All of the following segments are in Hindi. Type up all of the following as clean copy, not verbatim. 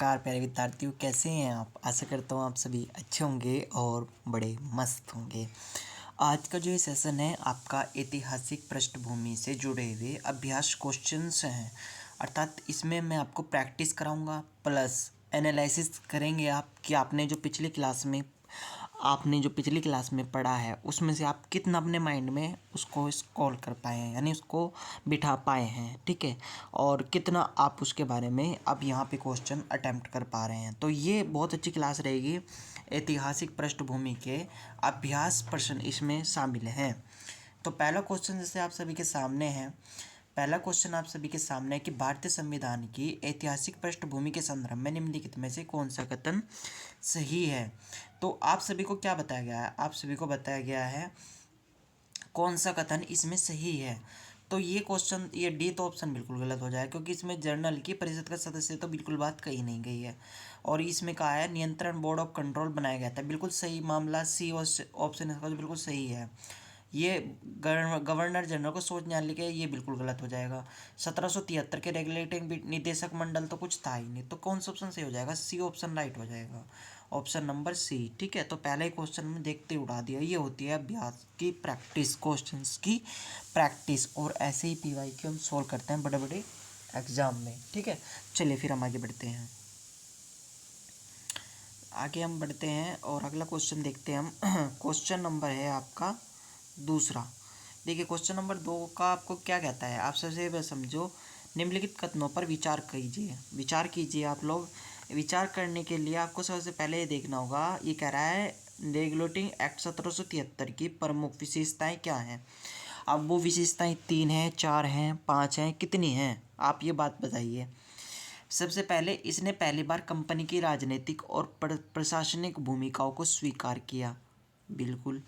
नमस्कार प्यारे विद्यार्थियों, कैसे हैं आप। आशा करता हूँ आप सभी अच्छे होंगे और बड़े मस्त होंगे। आज का जो ये सेशन है आपका ऐतिहासिक पृष्ठभूमि से जुड़े हुए अभ्यास क्वेश्चंस हैं। अर्थात इसमें मैं आपको प्रैक्टिस कराऊंगा प्लस एनालिसिस करेंगे आप कि आपने जो पिछली क्लास में पढ़ा है उसमें से आप कितना अपने माइंड में उसको स्क्रॉल कर पाए हैं, यानी उसको बिठा पाए हैं। ठीक है, और कितना आप उसके बारे में अब यहाँ पे क्वेश्चन अटेम्प्ट कर पा रहे हैं। तो ये बहुत अच्छी क्लास रहेगी। ऐतिहासिक पृष्ठभूमि के अभ्यास प्रश्न इसमें शामिल हैं। तो पहला क्वेश्चन जैसे आप सभी के सामने है, पहला क्वेश्चन आप सभी के सामने है कि भारतीय संविधान की ऐतिहासिक पृष्ठभूमि के संदर्भ में निम्नलिखित में से कौन सा कथन सही है। तो आप सभी को क्या बताया गया है, आप सभी को बताया गया है कौन सा कथन इसमें सही है। तो ये क्वेश्चन, ये डी तो ऑप्शन बिल्कुल गलत हो जाएगा, क्योंकि इसमें जर्नल की परिषद का सदस्य तो बिल्कुल बात कही नहीं गई है। और इसमें कहा है नियंत्रण बोर्ड ऑफ कंट्रोल बनाया गया था, बिल्कुल सही मामला सी ऑप्शन इसका बिल्कुल सही है। ये गवर्नर जनरल को सोच न्यायालय के, ये बिल्कुल गलत हो जाएगा। 1773 के रेगुलेटिंग निदेशक मंडल तो कुछ था ही नहीं, तो कौन सा ऑप्शन सही हो जाएगा, सी ऑप्शन राइट हो जाएगा, ऑप्शन नंबर सी। ठीक है, तो पहले ही क्वेश्चन में देखते उड़ा दिया। ये होती है अभ्यास की प्रैक्टिस, क्वेश्चंस की प्रैक्टिस, और ऐसे ही पीवाईक्यू हम सॉल्व करते हैं बड़े बड़े एग्जाम में। ठीक है, चलिए फिर हम आगे बढ़ते हैं। आगे हम बढ़ते हैं और अगला क्वेश्चन देखते हैं हम। क्वेश्चन नंबर है आपका दूसरा। देखिए क्वेश्चन नंबर 2 का आपको क्या कहता है, आप सबसे पहले समझो। निम्नलिखित कथनों पर विचार कीजिए, विचार कीजिए आप लोग। विचार करने के लिए आपको सबसे पहले ये देखना होगा, ये कह रहा है रेगुलेटिंग एक्ट 1773 की प्रमुख विशेषताएं क्या हैं। अब वो विशेषताएं 3 हैं, 4 हैं, 5 हैं, कितनी हैं, आप ये बात बताइए। सबसे पहले इसने पहली बार कंपनी की राजनीतिक और प्रशासनिक भूमिकाओं को स्वीकार किया, बिल्कुल।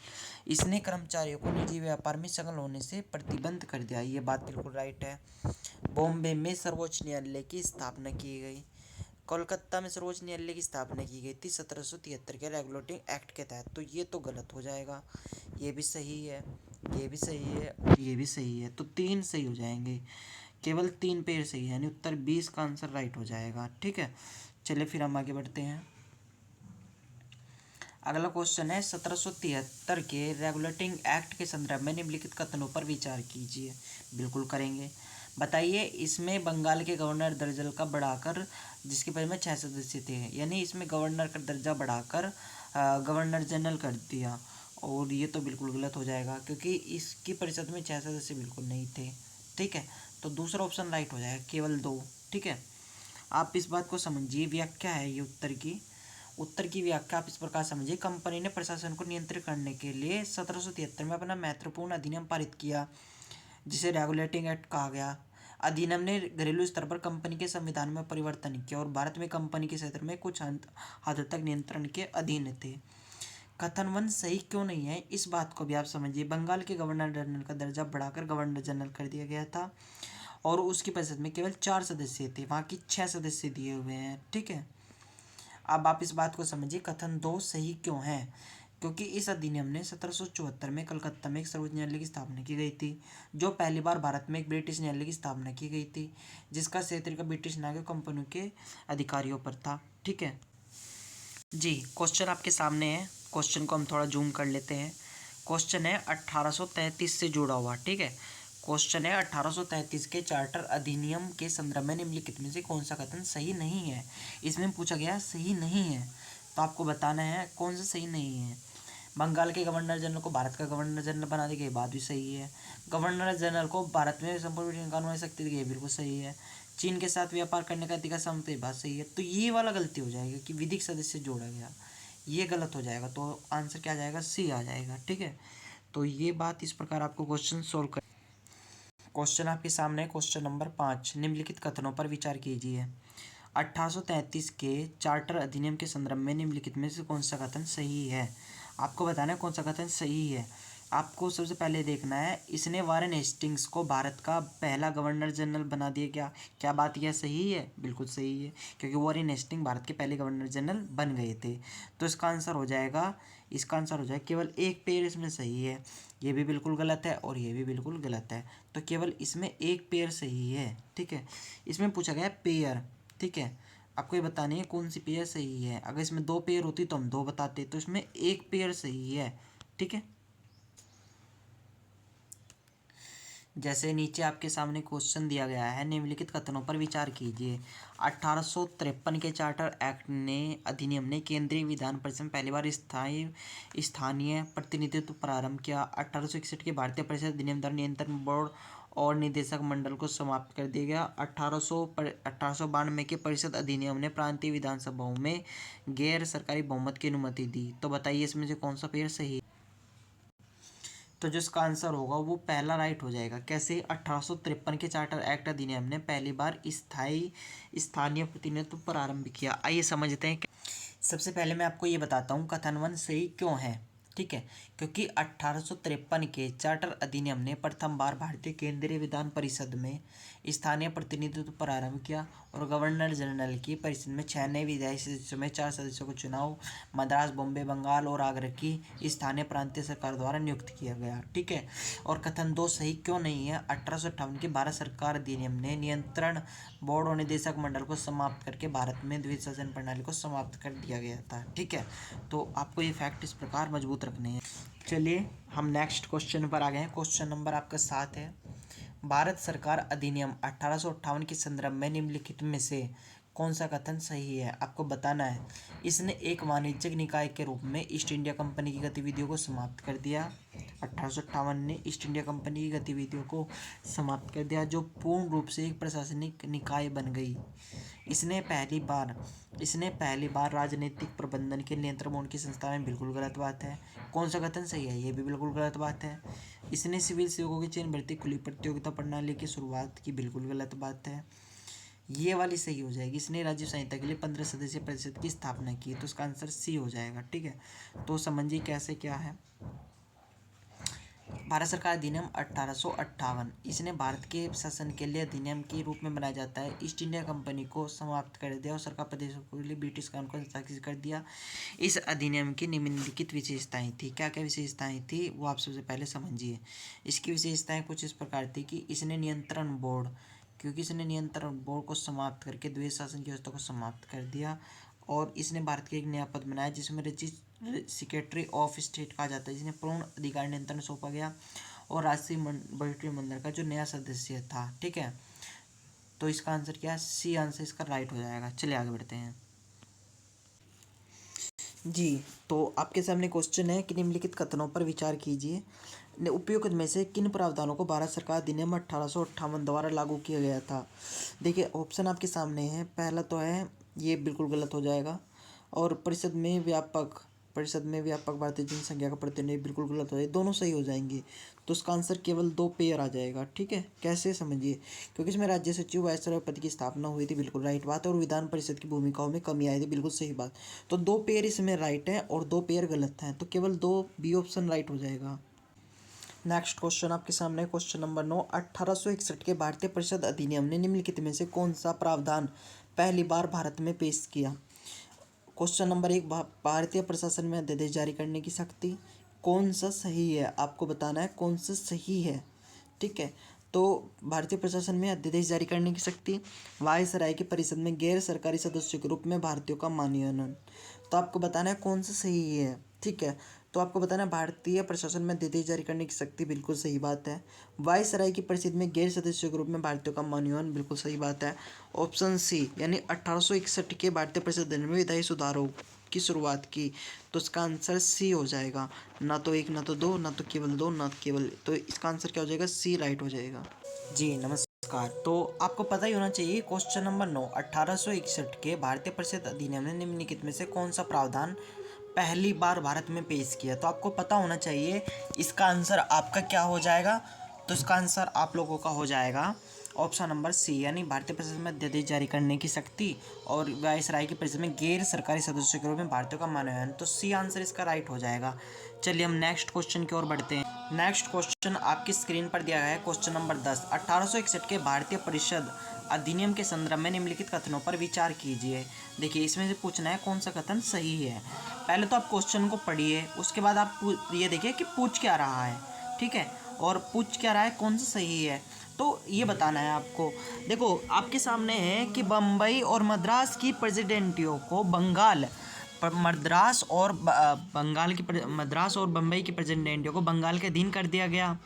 इसने कर्मचारियों को निजी व्यापार में शामिल होने से प्रतिबंध कर दिया, ये बात बिल्कुल राइट है। बॉम्बे में सर्वोच्च न्यायालय की स्थापना की गई। कोलकाता में सर्वोच्च न्यायालय की स्थापना की गई थी 1773 के रेगुलेटिंग एक्ट के तहत, तो ये तो गलत हो जाएगा। ये भी सही है, ये भी सही है, और ये भी सही है, तो 3 सही हो जाएंगे। केवल 3 पेड़ सही है, यानी उत्तर 20 का आंसर राइट हो जाएगा। ठीक है, चलिए फिर हम आगे बढ़ते हैं। अगला क्वेश्चन है 1773 के रेगुलेटिंग एक्ट के संदर्भ में निम्नलिखित कथनों पर विचार कीजिए। बिल्कुल करेंगे। बताइए, इसमें बंगाल के गवर्नर दर्जा का बढ़ाकर, जिसके पहले में 6 सदस्य थे, यानी इसमें गवर्नर का दर्जा बढ़ाकर गवर्नर जनरल कर दिया, और ये तो बिल्कुल गलत हो जाएगा, क्योंकि इसकी परिषद में 6 सदस्य बिल्कुल नहीं थे। ठीक है, तो दूसरा ऑप्शन राइट हो जाएगा, केवल 2। ठीक है, आप इस बात को समझिए, व्याख्या है ये उत्तर की व्याख्या आप इस प्रकार समझिए। कंपनी ने प्रशासन को नियंत्रित करने के लिए 1773 में अपना महत्वपूर्ण अधिनियम पारित किया, जिसे रेगुलेटिंग एक्ट कहा गया। अधिनियम ने घरेलू स्तर पर कंपनी के संविधान में परिवर्तन किया, और भारत में कंपनी के क्षेत्र में कुछ हद तक नियंत्रण के अधीन थे। कथन 1 सही क्यों नहीं है, इस बात को भी आप समझिए। बंगाल के गवर्नर जनरल का दर्जा बढ़ाकर गवर्नर जनरल कर दिया गया था, और उसकी परिषद में केवल 4 सदस्य थे, वहाँ की 6 सदस्य दिए हुए हैं। ठीक है, अब आप इस बात को समझिए, कथन 2 सही क्यों है, क्योंकि इस अधिनियम ने 1774 में कलकत्ता में एक सर्वोच्च न्यायालय की स्थापना की गई थी, जो पहली बार भारत में एक ब्रिटिश न्यायालय की स्थापना की गई थी, जिसका क्षेत्र का ब्रिटिश नागरिक कंपनियों के अधिकारियों पर था। ठीक है जी, क्वेश्चन आपके सामने है। क्वेश्चन को हम थोड़ा जूम कर लेते हैं। क्वेश्चन है 1833 से जुड़ा हुआ। ठीक है, क्वेश्चन है 1833 के चार्टर अधिनियम के संदर्भ में निम्नलिखित में से कौन सा कथन सही नहीं है। इसमें पूछा गया सही नहीं है, तो आपको बताना है कौन सा सही नहीं है। बंगाल के गवर्नर जनरल को भारत का गवर्नर जनरल बना दी गई, बात भी सही है। गवर्नर जनरल को भारत में संपूर्ण कानूनी शक्ति दी गई, बिल्कुल सही है। चीन के साथ व्यापार करने का अधिकार समझते, बात सही है। तो ये वाला गलती हो जाएगी कि विधिक सदस्य जोड़ा गया, ये गलत हो जाएगा, तो आंसर क्या आ जाएगा, सी आ जाएगा। ठीक है, तो ये बात इस प्रकार आपको क्वेश्चन सोल्व कर। क्वेश्चन आपके सामने क्वेश्चन नंबर 5, निम्नलिखित कथनों पर विचार कीजिए। 1833 के चार्टर अधिनियम के संदर्भ में निम्नलिखित में से कौन सा कथन सही है, आपको बताना है कौन सा कथन सही है। आपको सबसे पहले देखना है, इसने वारेन हेस्टिंग्स को भारत का पहला गवर्नर जनरल बना दिया। क्या बात यह सही है, बिल्कुल सही है, क्योंकि वारेन हेस्टिंग भारत के पहले गवर्नर जनरल बन गए थे। तो इसका आंसर हो जाएगा, केवल एक पेयर इसमें सही है, ये भी बिल्कुल गलत है और ये भी बिल्कुल गलत है, तो केवल इसमें एक पेयर सही है। ठीक है, इसमें पूछा गया पेयर। ठीक है, आपको ये बतानी है कौन सी पेयर सही है। अगर इसमें 2 पेयर होती तो हम 2 बताते, तो इसमें 1 पेयर सही है। ठीक है, जैसे नीचे आपके सामने क्वेश्चन दिया गया है, निम्नलिखित कथनों पर विचार कीजिए। 1853 के चार्टर एक्ट ने अधिनियम ने केंद्रीय विधान परिषद में पहली बार स्थानीय प्रतिनिधित्व प्रारंभ किया। 1861 के भारतीय परिषद अधिनियम द्वारा नियंत्रण बोर्ड और निदेशक मंडल को समाप्त कर दिया गया। 1892 के परिषद अधिनियम ने प्रांतीय विधानसभाओं में गैर सरकारी बहुमत की अनुमति दी। तो बताइए इसमें से कौन सा पेयर सही है। तो जो इसका आंसर होगा वो पहला राइट हो जाएगा। कैसे? 1853 के चार्टर एक्ट अधिनियम ने पहली बार स्थानीय प्रतिनिधित्व प्रारंभ किया। आइए समझते हैं। सबसे पहले मैं आपको ये बताता हूँ कथन 1 सही क्यों है। ठीक है, क्योंकि 1853 के चार्टर अधिनियम ने प्रथम बार भारतीय केंद्रीय विधान परिषद में स्थानीय प्रतिनिधित्व प्रारंभ किया और गवर्नर जनरल की परिषद में 6 नए विधायी सदस्यों में 4 सदस्यों को चुनाव मद्रास, बॉम्बे, बंगाल और आगरा की स्थानीय प्रांतीय सरकार द्वारा नियुक्त किया गया। ठीक है, और कथन 2 सही क्यों नहीं है। 1858 के भारत सरकार अधिनियम ने नियंत्रण बोर्ड और निदेशक मंडल को समाप्त करके भारत में द्विज शासन प्रणाली को समाप्त कर दिया गया था। ठीक है, तो आपको ये फैक्ट इस प्रकार मजबूत रखने हैं। चलिए हम नेक्स्ट क्वेश्चन पर आ गए हैं। क्वेश्चन नंबर आपका 7 है। भारत सरकार अधिनियम 1858 के संदर्भ में निम्नलिखित में से कौन सा कथन सही है, आपको बताना है। इसने एक वाणिज्यिक निकाय के रूप में ईस्ट इंडिया कंपनी की गतिविधियों को समाप्त कर दिया। 1858 ने ईस्ट इंडिया कंपनी की गतिविधियों को समाप्त कर दिया, जो पूर्ण रूप से एक प्रशासनिक निकाय बन गई। इसने पहली बार राजनीतिक प्रबंधन के नियंत्रण बोर्ड की संस्था में, बिल्कुल गलत बात है। कौन सा कथन सही है, ये भी बिल्कुल गलत बात है। इसने सिविल सेवकों की चयन भर्ती खुली प्रतियोगिता प्रणाली की शुरुआत की, बिल्कुल गलत बात है। ये वाली सही हो जाएगी। इसने राज्य संहिता के लिए 15 सदस्यीय परिषद की स्थापना की, तो इसका आंसर सी हो जाएगा। ठीक है, तो समझिए कैसे क्या है। भारत सरकार अधिनियम 1858 इसने भारत के शासन के लिए अधिनियम के रूप में बनाया जाता है। ईस्ट इंडिया कंपनी को समाप्त कर दिया और सरकार प्रदेशों के लिए ब्रिटिश कानून को हस्ताक्षरित कर दिया। इस अधिनियम की निम्नलिखित विशेषताएं थी। क्या क्या विशेषताएं थी वो आप सबसे पहले समझिए। इसकी विशेषताएं कुछ इस प्रकार थी कि इसने नियंत्रण बोर्ड को समाप्त करके द्विज शासन की व्यवस्था को समाप्त कर दिया, और इसने भारत के एक नया पद बनाया जिसमें सेक्रेटरी ऑफ स्टेट कहा जाता है, जिसने पूर्ण अधिकार नियंत्रण सौंपा गया, और राष्ट्रीय मॉनिटरी मंडल का जो नया सदस्य था। ठीक है, तो इसका आंसर क्या है, सी आंसर इसका राइट हो जाएगा। चलिए आगे बढ़ते हैं जी। तो आपके सामने क्वेश्चन है कि निम्नलिखित कथनों पर विचार कीजिए। उपयुक्त में से किन प्रावधानों को भारत सरकार अधिनियम 1858 द्वारा लागू किया गया था। देखिए ऑप्शन आपके सामने है। पहला तो है ये बिल्कुल गलत हो जाएगा, और परिषद में व्यापक भारतीय जनसंख्या का प्रतिनिधि, बिल्कुल गलत हो जाएगा। दोनों सही हो जाएंगे, तो इसका आंसर केवल 2 पेयर आ जाएगा। ठीक है, कैसे समझिए, क्योंकि इसमें राज्य सचिव वायसराय पद की स्थापना हुई थी, बिल्कुल राइट बात है, और विधान परिषद की भूमिकाओं में कमी आई थी, बिल्कुल सही बात। तो 2 पेयर इसमें राइट है और 2 पेयर गलत हैं, तो केवल 2 बी ऑप्शन राइट हो जाएगा। नेक्स्ट क्वेश्चन आपके सामने क्वेश्चन नंबर 9। 1861 के भारतीय परिषद अधिनियम ने निम्नलिखित में से कौन सा प्रावधान पहली बार भारत में पेश किया। क्वेश्चन नंबर 1, भारतीय प्रशासन में अध्यादेश जारी करने की शक्ति। कौन सा सही है, आपको बताना है कौन सा सही है। ठीक है, तो भारतीय प्रशासन में अध्यादेश जारी करने की शक्ति, वायसराय की परिषद में गैर सरकारी सदस्यों के रूप में भारतीयों का माननीयन। तो आपको बताना है कौन सा सही है। ठीक है, तो आपको बताना है भारतीय प्रशासन में अध्यादेश जारी करने की शक्ति, बिल्कुल सही बात है। वायसराय की परिषद में गैर सदस्यों के रूप में भारतीयों का माननीयन, बिल्कुल सही बात है। ऑप्शन सी यानी 1861 के भारतीय परिषद अधिनियम में विधायी सुधारों की शुरुआत की, तो इसका आंसर सी हो जाएगा। ना तो 1 ना तो 2 ना तो केवल 2 ना केवल, तो इसका आंसर क्या हो जाएगा, सी राइट हो जाएगा। जी नमस्कार। तो आपको पता ही होना चाहिए क्वेश्चन नंबर 9, 1861 के भारतीय परिषद अधिनियम ने निम्नलिखित में से कौन सा प्रावधान पहली बार भारत में पेश किया। तो आपको पता होना चाहिए इसका आंसर आपका क्या हो जाएगा। तो इसका आंसर आप लोगों का हो जाएगा ऑप्शन नंबर सी, यानी भारतीय परिषद में अध्यादेश जारी करने की शक्ति और वायसराय की परिषद में गैर सरकारी सदस्यों के रूप में भारतीयों का माननीयन। तो सी आंसर इसका राइट हो जाएगा। चलिए हम नेक्स्ट क्वेश्चन की ओर बढ़ते हैं। नेक्स्ट क्वेश्चन आपकी स्क्रीन पर दिया गया है क्वेश्चन नंबर 10। 1861 के भारतीय परिषद अधिनियम के संदर्भ में निम्नलिखित कथनों पर विचार कीजिए। देखिए इसमें से पूछना है कौन सा कथन सही है। पहले तो आप क्वेश्चन को पढ़िए, उसके बाद आप ये देखिए कि पूछ क्या रहा है। ठीक है, और पूछ क्या रहा है, कौन सा सही है। तो ये बताना है आपको। देखो आपके सामने है कि बम्बई और मद्रास की प्रेसिडेंटियों को मद्रास और बम्बई की प्रेसिडेंटियों को बंगाल के अधीन कर दिया गया।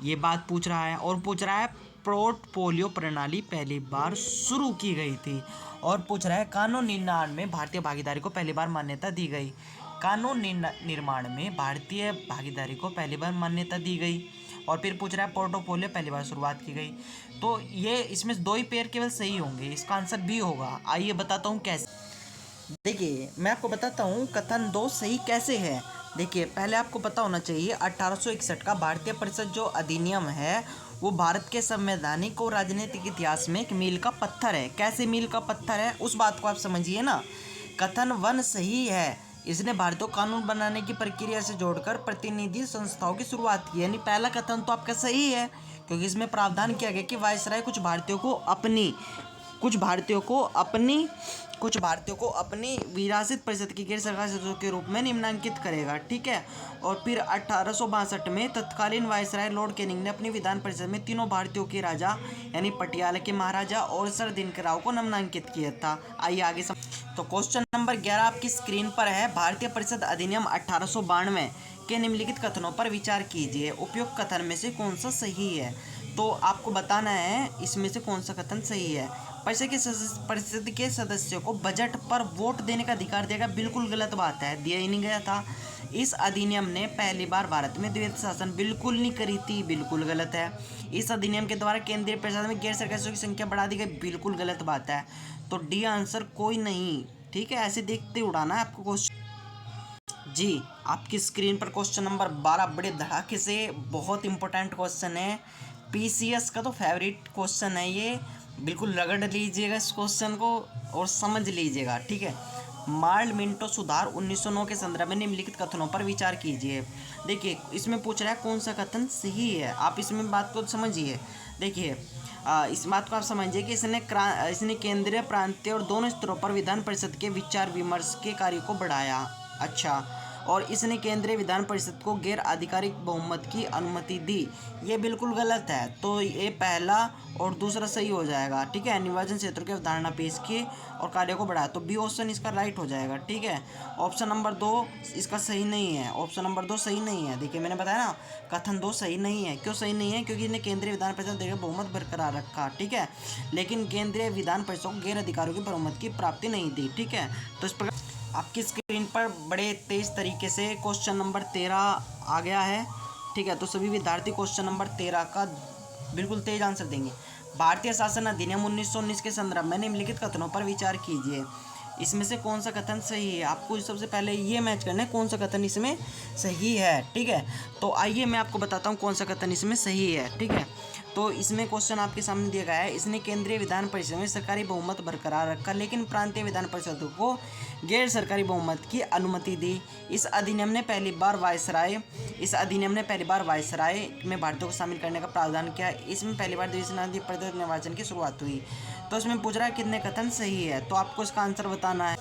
ये बात पूछ रहा है, और पूछ रहा है पोर्टफोलियो प्रणाली पहली बार शुरू की गई थी, और पूछ रहा है कानून निर्माण में भारतीय भागीदारी को पहली बार मान्यता दी गई। कानून निर्माण में भारतीय भागीदारी को पहली बार मान्यता दी गई। और फिर पूछ रहा है पोर्टफोलियो पहली बार शुरुआत की गई। तो ये इसमें दो ही पेयर केवल सही होंगे, इसका आंसर बी होगा। आइए बताता हूँ कैसे। देखिए मैं आपको बताता हूँ कथन दो सही कैसे है। देखिए पहले आपको पता होना चाहिए 1861 का भारतीय परिषद जो अधिनियम है वो भारत के संवैधानिक और राजनीतिक इतिहास में एक मील का पत्थर है। कैसे मील का पत्थर है उस बात को आप समझिए ना। कथन वन सही है, इसने भारत को कानून बनाने की प्रक्रिया से जोड़कर प्रतिनिधि संस्थाओं की शुरुआत की। यानी पहला कथन तो आपका सही है, क्योंकि इसमें प्रावधान किया गया कि वायसराय कुछ भारतीयों को अपनी विरासत परिषद की गैर सरकारी सदस्यों के रूप में निम्नांकित करेगा। ठीक है। और फिर 1862 में तत्कालीन वायसराय लॉर्ड कैनिंग ने अपनी विधान परिषद में तीनों भारतीयों के राजा यानी पटियाला के महाराजा और सर दिनकरराव को नामांकित किया था। आइए आगे तो क्वेश्चन नंबर 11 आपकी स्क्रीन पर है। भारतीय परिषद अधिनियम 1892 के निम्नलिखित कथनों पर विचार कीजिए। उपयुक्त कथन में से कौन सा सही है? तो आपको बताना है इसमें से कौन सा कथन सही है। परिषद के सदस्यों को बजट पर वोट देने का अधिकार दिया गया, बिल्कुल गलत बात है, दिया ही नहीं गया था। इस अधिनियम ने पहली बार भारत में द्वैत शासन बिल्कुल नहीं करी थी, बिल्कुल गलत है। इस अधिनियम के द्वारा केंद्रीय प्रशासन में गैर सरकारी सदस्यों की संख्या बढ़ा दी गई, बिल्कुल गलत बात है। तो डी आंसर कोई नहीं। ठीक है, ऐसे देखते उड़ाना है आपको क्वेश्चन। जी आपकी स्क्रीन पर क्वेश्चन नंबर 12 बड़े धड़ाके से बहुत इंपॉर्टेंट क्वेश्चन है। पीसीएस का तो फेवरेट क्वेश्चन है ये, बिल्कुल रगड़ लीजिएगा इस क्वेश्चन को और समझ लीजिएगा। ठीक है। मार्ल मिंटो सुधार 1909 के संदर्भ में निम्नलिखित कथनों पर विचार कीजिए। देखिए इसमें पूछ रहा है कौन सा कथन सही है, आप इसमें बात को समझिए। देखिए इस बात को आप समझिए कि इसने केंद्रीय प्रांतीय और दोनों स्तरों पर विधान परिषद के विचार विमर्श के कार्य को बढ़ाया। अच्छा, और इसने केंद्रीय विधान परिषद को गैर आधिकारिक बहुमत की अनुमति दी, ये बिल्कुल गलत है। तो ये पहला और दूसरा सही हो जाएगा। ठीक है। निर्वाचन क्षेत्र की अवधारणा पेश की और कार्य को बढ़ाया, तो बी ऑप्शन इसका राइट हो जाएगा। ठीक है। ऑप्शन नंबर 2 इसका सही नहीं है, ऑप्शन नंबर 2 सही नहीं है। देखिए मैंने बताया ना कथन 2 सही नहीं है। क्यों सही नहीं है? क्योंकि इसने केंद्रीय विधान परिषद में बहुमत बरकरार रखा। ठीक है, लेकिन केंद्रीय विधान परिषद को गैर अधिकारियों की बहुमत की प्राप्ति नहीं दी। ठीक है। तो इस प्रकार आपकी स्क्रीन पर बड़े तेज तरीके से क्वेश्चन नंबर 13 आ गया है। ठीक है, तो सभी विद्यार्थी क्वेश्चन नंबर 13 का बिल्कुल तेज आंसर देंगे। भारतीय शासन अधिनियम 1919 के संदर्भ में निम्नलिखित कथनों पर विचार कीजिए। इसमें से कौन सा कथन सही है? आपको सबसे पहले ये मैच करना है कौन सा कथन इसमें सही है। ठीक है, तो आइए मैं आपको बताता हूँ कौन सा कथन इसमें सही है। ठीक है, तो इसमें क्वेश्चन आपके सामने दिया गया है, इसने केंद्रीय विधान परिषद में सरकारी बहुमत बरकरार रखा लेकिन प्रांतीय विधान परिषद को गैर सरकारी बहुमत की अनुमति दी। इस अधिनियम ने पहली बार वायसराय में भारतीयों को शामिल करने का प्रावधान किया। इसमें पहली बार द्विसदनीय प्रतिनिधि निर्वाचन की शुरुआत हुई। तो इसमें पूछ रहा है कितने कथन सही है, तो आपको इसका आंसर बताना है।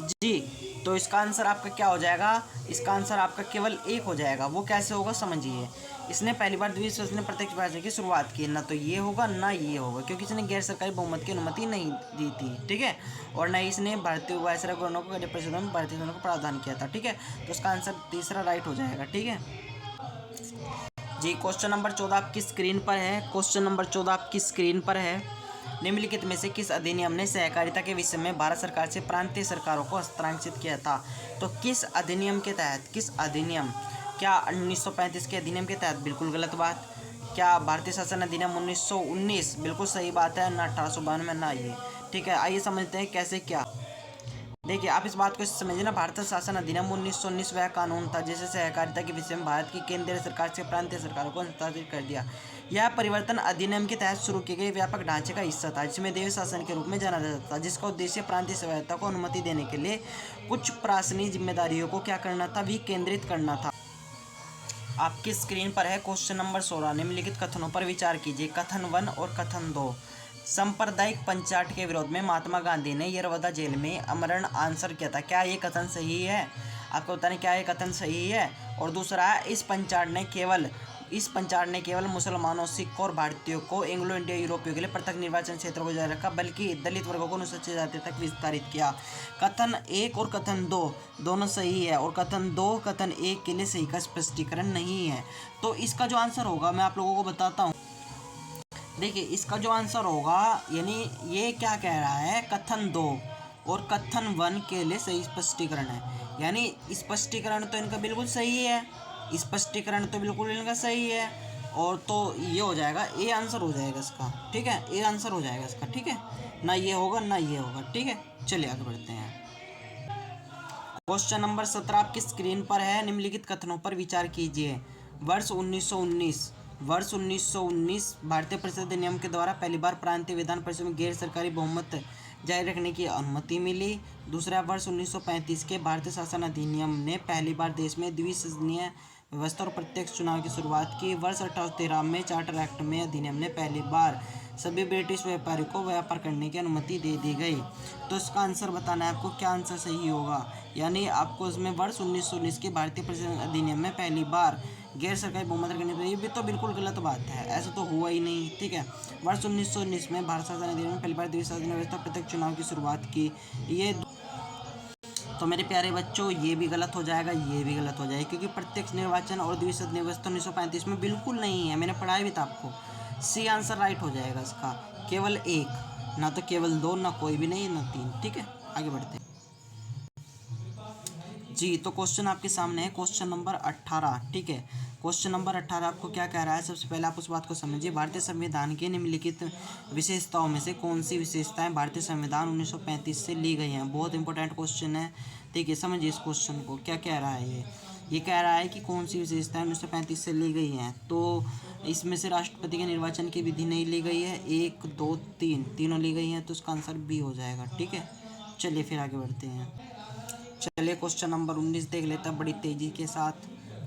जी तो इसका आंसर आपका क्या हो जाएगा? इसका आंसर आपका केवल एक हो जाएगा। वो कैसे होगा समझिए। इसने पहली बार द्विसदनीय प्रत्यक्ष निर्वाचन की शुरुआत की, ना तो ये होगा ना ये होगा, क्योंकि इसने गैर सरकारी बहुमत की अनुमति नहीं दी थी। ठीक है, और न इसने भारतीय वायसराय गवर्नर को गैर परिषद में भारतीय को प्रावधान किया था। ठीक है, तो इसका आंसर तीसरा राइट हो जाएगा। ठीक है जी, क्वेश्चन नंबर 14 आपकी स्क्रीन पर है। क्वेश्चन नंबर 14 आपकी स्क्रीन पर है। निम्नलिखित में से किस अधिनियम ने सहकारिता के विषय में भारत सरकार से प्रांतीय सरकारों को हस्तांतरित किया था? तो किस अधिनियम के तहत? किस अधिनियम? क्या 1935 के अधिनियम के तहत? बिल्कुल गलत बात। क्या भारतीय शासन अधिनियम 1919? बिल्कुल सही बात है, ना 1892 में ना ये। ठीक है, आइए समझते हैं कैसे क्या। देखिए आप इस बात को समझिए ना, भारतीय शासन अधिनियम 1919 वह कानून था जिसे सहकारिता के विषय में भारत की केंद्रीय सरकार से प्रांतीय सरकारों को हस्तांतरित कर दिया। यह परिवर्तन अधिनियम के तहत शुरू किए गए व्यापक ढांचे का हिस्सा था जिसमें देव शासन के रूप में जाना जाता था, जिसका उद्देश्य प्रांतीय स्वायत्तता को अनुमति देने के लिए कुछ प्रशासनिक जिम्मेदारियों को क्या करना था, विकेंद्रित करना था। आपकी स्क्रीन पर है क्वेश्चन नंबर 16। निम्नलिखित कथनों पर विचार कीजिए। कथन 1 और कथन 2। सांप्रदायिक पंचायत के विरोध में महात्मा गांधी ने यरवदा जेल में आमरण अनशन किया था। क्या ये कथन सही है? आपको बताने क्या ये कथन सही है? और दूसरा है, इस पंचायत ने केवल इस पंचायत ने केवल मुसलमानों, सिख और भारतीयों को, एंग्लो इंडिया यूरोपियों के लिए पृथक निर्वाचन क्षेत्रों को जारी रखा, बल्कि दलित वर्गों को अनुसूचित जाति तक विस्तारित किया। कथन 1 और कथन 2 दोनों सही है, और कथन 2 कथन 1 के लिए सही का स्पष्टीकरण नहीं है। तो इसका जो आंसर होगा मैं आप लोगों को बताता हूँ। देखिए, इसका जो आंसर होगा, यानी ये क्या कह रहा है, कथन 2 और कथन 1 के लिए सही स्पष्टीकरण है। यानी स्पष्टीकरण तो इनका बिल्कुल सही है, स्पष्टीकरण तो बिल्कुल इनका सही है, और तो ये हो जाएगा, ए आंसर हो जाएगा इसका। ठीक है, ए आंसर हो जाएगा इसका। ठीक है, ना ये होगा ना ये होगा। ठीक है, चलिए आगे बढ़ते हैं। क्वेश्चन नंबर 17 आपकी स्क्रीन पर है। निम्नलिखित कथनों पर विचार कीजिए। वर्ष 1919 भारतीय परिषद अधिनियम के द्वारा पहली बार प्रांतीय विधान परिषद में गैर सरकारी बहुमत जारी रखने की अनुमति मिली। दूसरा, वर्ष 1935 के भारतीय शासन अधिनियम ने पहली बार देश में द्विसदनीय व्यवस्था और प्रत्यक्ष चुनाव की शुरुआत की। वर्ष 1813 में चार्टर एक्ट में अधिनियम ने पहली बार सभी ब्रिटिश व्यापारियों को व्यापार करने की अनुमति दे दी गई। तो इसका आंसर बताना है आपको, क्या आंसर सही होगा। यानी आपको इसमें वर्ष 1919 के भारतीय परिषद अधिनियम में पहली बार गैर सरकारी बहुमत रखने पर, ये भी तो बिल्कुल गलत बात है, ऐसा तो हुआ ही नहीं। ठीक है, वर्ष 1919 में भारत शासन अधिनियम में पहली बार द्विसदनीय व्यवस्था प्रत्यक्ष चुनाव की शुरुआत की। ये तो मेरे प्यारे बच्चों, ये भी गलत हो जाएगा, ये भी गलत हो जाएगा, क्योंकि प्रत्यक्ष निर्वाचन और द्विसदनीय व्यवस्था 1935 में बिल्कुल नहीं है। मैंने पढ़ाया भी था आपको। सी आंसर राइट हो जाएगा इसका, केवल 1, ना तो केवल 2, ना कोई भी नहीं, ना 3। ठीक है, आगे बढ़ते हैं जी। तो क्वेश्चन आपके सामने है, क्वेश्चन नंबर 18। ठीक है, क्वेश्चन नंबर 18 आपको क्या कह रहा है। सबसे पहले आप उस बात को समझिए, भारतीय संविधान की निम्नलिखित विशेषताओं में से कौन सी विशेषताएं भारतीय संविधान 1935 से ली गई हैं। बहुत इंपॉर्टेंट क्वेश्चन है। देखिए, समझिए इस क्वेश्चन को, क्या कह रहा है ये कह रहा है कि कौन सी विशेषताएं 1935 से ली गई हैं। तो इसमें से राष्ट्रपति के निर्वाचन की विधि नहीं ली गई है, 1, 2, 3 तीनों ली गई हैं, तो उसका आंसर बी हो जाएगा। ठीक है, चलिए फिर आगे बढ़ते हैं। चलिए क्वेश्चन नंबर 19 देख लेते हैं बड़ी तेजी के साथ।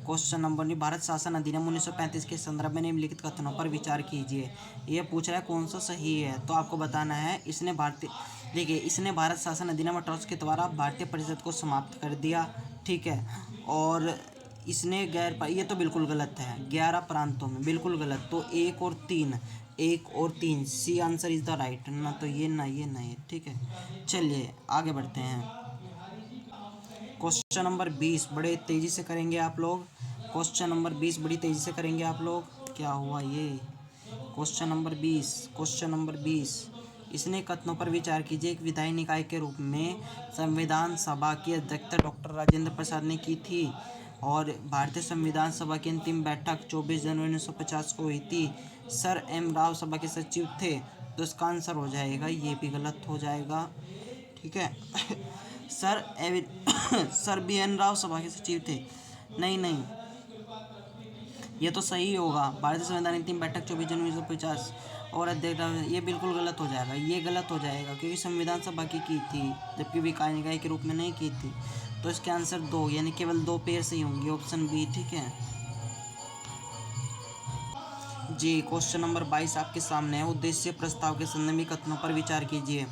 क्वेश्चन नंबर 19, भारत शासन अधिनियम 1935 के संदर्भ में निम्नलिखित कथनों पर विचार कीजिए। ये पूछ रहा है कौन सा सही है, तो आपको बताना है। इसने भारत शासन अधिनियम 1800 के द्वारा भारतीय परिषद को समाप्त कर दिया। ठीक है, और इसने ये तो बिल्कुल गलत है, 11 प्रांतों में, बिल्कुल गलत। तो 1 और 3 C answer is the right, ना तो ये ना ये ना ये। ठीक है, चलिए आगे बढ़ते हैं। क्वेश्चन नंबर 20 बड़े तेज़ी से करेंगे आप लोग। क्वेश्चन नंबर 20 बड़ी तेज़ी से करेंगे आप लोग। क्या हुआ ये, क्वेश्चन नंबर 20। इसने कथनों पर विचार कीजिए। एक विधायी निकाय के रूप में संविधान सभा की अध्यक्षता डॉक्टर राजेंद्र प्रसाद ने की थी, और भारतीय संविधान सभा की अंतिम बैठक 24 जनवरी 1950 को हुई थी। सर एम राव सभा के सचिव थे, तो इसका आंसर हो जाएगा, ये भी गलत हो जाएगा। ठीक है सर बी एन राव सभा के सचिव थे। नहीं, ये तो सही होगा। भारतीय संविधान अंतिम बैठक 24 जनवरी 1950 और अध्यक्ष, ये बिल्कुल गलत हो जाएगा, ये गलत हो जाएगा, क्योंकि संविधान सभा की थी, जबकि विकास निकाय के रूप में नहीं की थी। तो इसके आंसर 2, यानी केवल 2 पेयर सही होंगे, ऑप्शन बी। ठीक है जी। क्वेश्चन नंबर 22 आपके सामने है। उद्देश्य प्रस्ताव के संदर्भ में कथनों पर विचार कीजिए।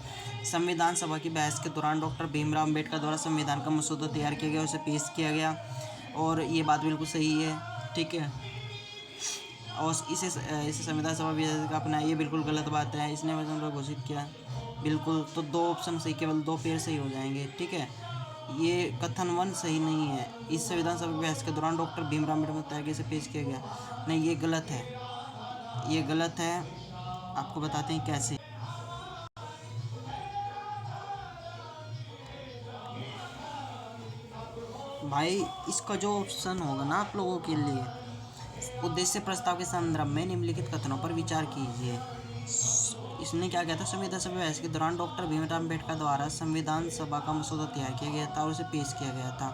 संविधान सभा की बहस के दौरान डॉक्टर भीमराव अम्बेडकर द्वारा संविधान का मसौदा तैयार किया गया, उसे पेश किया गया, और ये बात बिल्कुल सही है। ठीक है, और इसे संविधान सभा विधेयक का अपना, ये बिल्कुल गलत बात है। इसने वचन घोषित किया, बिल्कुल। तो 2 ऑप्शन सही, केवल 2 पेयर सही हो जाएंगे। ठीक है, ये कथन 1 सही नहीं है। इस संविधान सभा बहस के दौरान डॉक्टर भीमराव अम्बेडकर तैयार किया, पेश किया गया, नहीं, ये गलत है, ये गलत है। आपको बताते हैं कैसे। भाई, इसका जो ऑप्शन होगा ना आप लोगों के लिए, उद्देश्य प्रस्ताव के संदर्भ में निम्नलिखित कथनों पर विचार कीजिए। इसने क्या किया था, संविधान सभा बहस के दौरान डॉक्टर भीमराव अम्बेडकर द्वारा संविधान सभा का मसौदा तैयार किया गया था और उसे पेश किया गया था।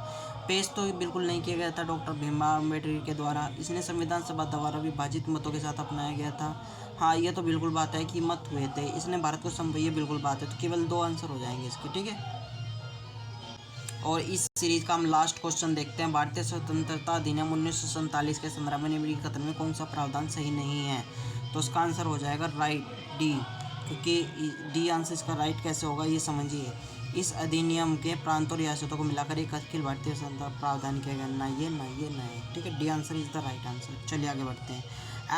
पेश तो बिल्कुल नहीं किया गया था डॉक्टर भीमराव अम्बेडकर के द्वारा, इसने संविधान सभा द्वारा विभाजित मतों के साथ अपनाया गया था। हाँ, ये तो बिल्कुल बात है कि मत हुए थे, इसने भारत को ये बिल्कुल बात है। तो केवल 2 आंसर हो जाएंगे इसके। ठीक है, और इस सीरीज का हम लास्ट क्वेश्चन देखते हैं। भारतीय स्वतंत्रता अधिनियम 1947 के संदर्भ में निम्नलिखित कथन में कौन सा प्रावधान सही नहीं है। तो उसका आंसर हो जाएगा राइट, डी, क्योंकि डी आंसर इसका राइट कैसे होगा ये समझिए। इस अधिनियम के प्रांतों और रियासतों को मिलाकर एक अखिल भारतीय संविधान का प्रावधान किया गया। ना ये ना ये ना ये, ठीक है, D answer is the right answer. चलिए आगे बढ़ते हैं।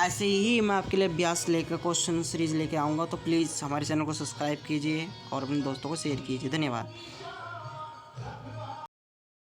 ऐसे ही मैं आपके लिए अभ्यास लेकर क्वेश्चन सीरीज लेके आऊँगा, तो प्लीज़ हमारे चैनल को सब्सक्राइब कीजिए और अपने दोस्तों को शेयर कीजिए। धन्यवाद।